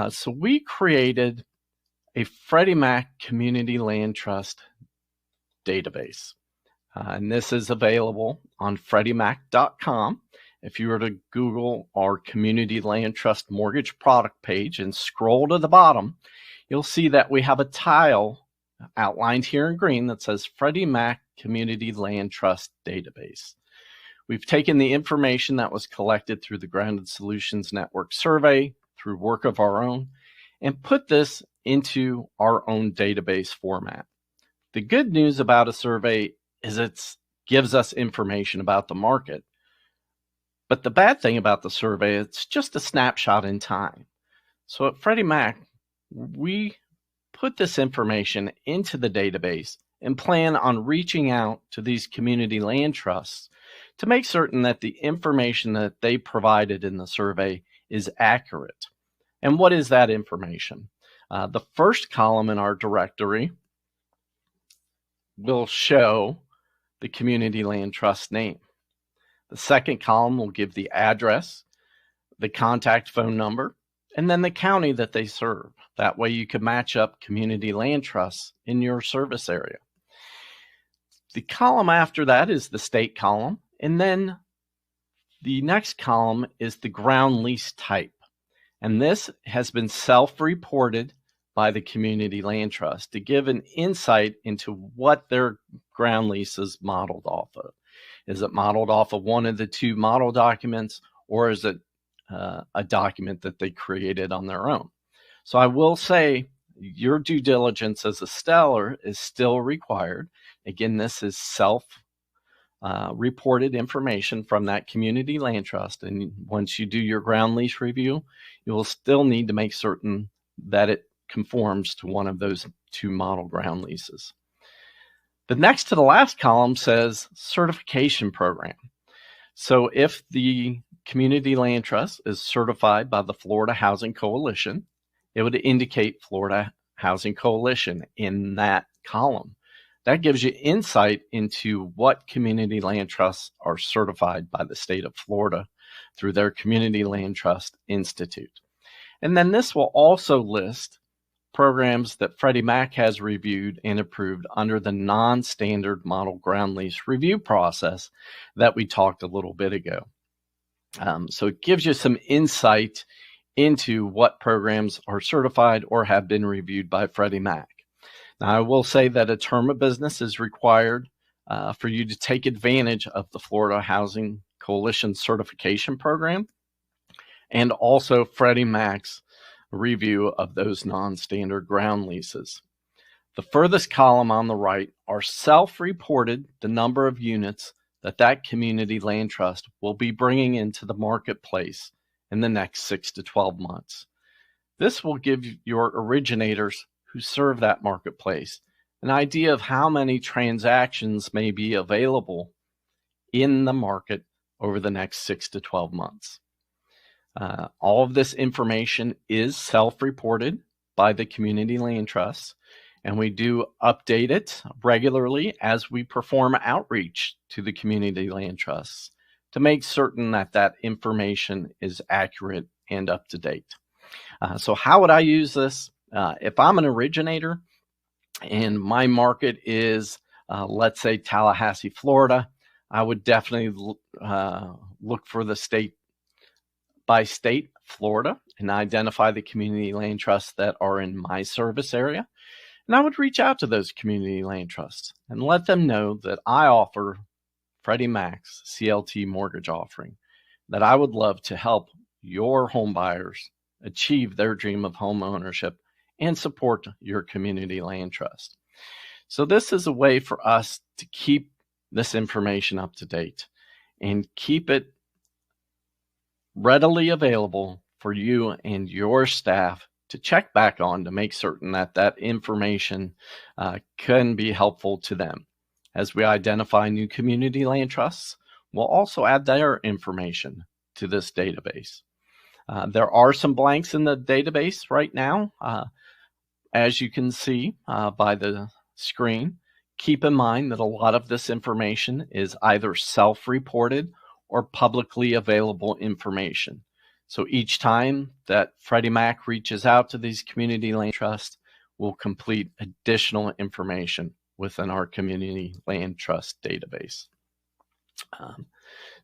So we created a Freddie Mac Community Land Trust database. And this is available on FreddieMac.com. If you were to Google our Community Land Trust Mortgage product page and scroll to the bottom, you'll see that we have a tile outlined here in green that says Freddie Mac Community Land Trust Database. We've taken the information that was collected through the Grounded Solutions Network survey, through work of our own, and put this into our own database format. The good news about a survey is it gives us information about the market. But the bad thing about the survey, it's just a snapshot in time. So at Freddie Mac, we put this information into the database and plan on reaching out to these community land trusts to make certain that the information that they provided in the survey is accurate. And what is that information? The first column in our directory will show the community land trust name. The second column will give the address, the contact phone number, and then the county that they serve. That way you can match up community land trusts in your service area. The column after that is the state column, and then the next column is the ground lease type. And this has been self-reported by the Community Land Trust to give an insight into what their ground lease is modeled off of. Is it modeled off of one of the two model documents, or is it a document that they created on their own? So I will say your due diligence as a seller is still required. Again, this is self-reported information from that Community Land Trust. And once you do your ground lease review, you will still need to make certain that it conforms to one of those two model ground leases. The next to the last column says certification program. So if the Community Land Trust is certified by the Florida Housing Coalition, it would indicate Florida Housing Coalition in that column. That gives you insight into what community land trusts are certified by the state of Florida through their Community Land Trust Institute. And then this will also list programs that Freddie Mac has reviewed and approved under the non-standard model ground lease review process that we talked a little bit ago. So it gives you some insight into what programs are certified or have been reviewed by Freddie Mac. Now, I will say that a term of business is required for you to take advantage of the Florida Housing Coalition certification program and also Freddie Mac's review of those non-standard ground leases. The furthest column on the right are self-reported the number of units that community land trust will be bringing into the marketplace in the next 6 to 12 months. This will give your originators who serve that marketplace an idea of how many transactions may be available in the market over the next 6 to 12 months. All of this information is self-reported by the Community Land Trust, and we do update it regularly as we perform outreach to the Community Land Trusts to make certain that information is accurate and up to date. So how would I use this? If I'm an originator and my market is, let's say, Tallahassee, Florida, I would definitely look for the state by state, Florida, and identify the community land trusts that are in my service area. And I would reach out to those community land trusts and let them know that I offer Freddie Mac's CLT mortgage offering, that I would love to help your home buyers achieve their dream of home ownership and support your community land trust. So this is a way for us to keep this information up to date and keep it readily available for you and your staff to check back on to make certain that information can be helpful to them. As we identify new community land trusts, we'll also add their information to this database. There are some blanks in the database right now. As you can see by the screen, keep in mind that a lot of this information is either self-reported or publicly available information. So each time that Freddie Mac reaches out to these community land trusts, we'll complete additional information within our community land trust database.